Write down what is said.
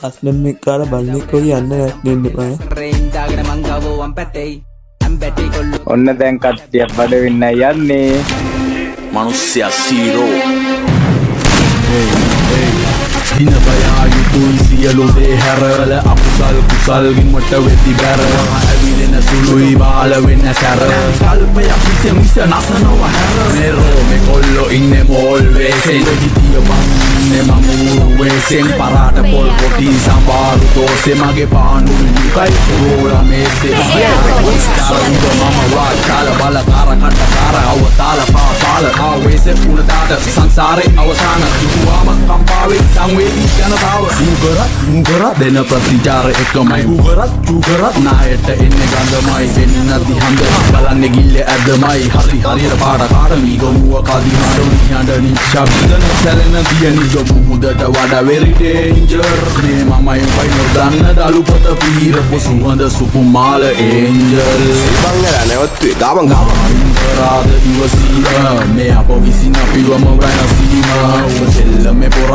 අස්ලම් එක්කාර බල්ලෙක් වගේ යන්න දෙන්න එපා. ඔන්න දැන් කට්ටියක් බඩ වෙන්න යන්නේ. Manusia Zero. Dinabaya yutuy siya de herala akusal kusal gimata wedi bara avile na sului bala wenna sara kalpaya pise misa nasana wa hara mero me kollo inne molve sen gitiya banne mamuru we sen parata pol poti sambaru to se mage paanu kai rola me se udo mama wa kala bala kara kanta kara awatala pa pala awe se puna dada sansare awasana duwama kampawe sangwe ජනතාව උගරත් දෙන ප්‍රතිචාර එකමයි උගරත් නායට එන්නේ ගඳමයි වෙන්න දිහඳ බලන්නේ ගිල්ල ඇදමයි හරියට පාඩකාර මීගමුව කදිනාඩ නිහඬ නිශ්ශබ්දන සැලෙන දිය නිගමු මුදට වඩා වෙරි ඩේන්ජර් මේ මමයි උඹයි නොදන්න දළුපත පීරපු සුවඳ සුකුමාල ඒන්ජල් බංගලා නැවතුවේ ගාමන් රාද ඉවසීම මේ අප විසින් අපිවම වෙනසීම ඔබ සෙල්ලමේ පොර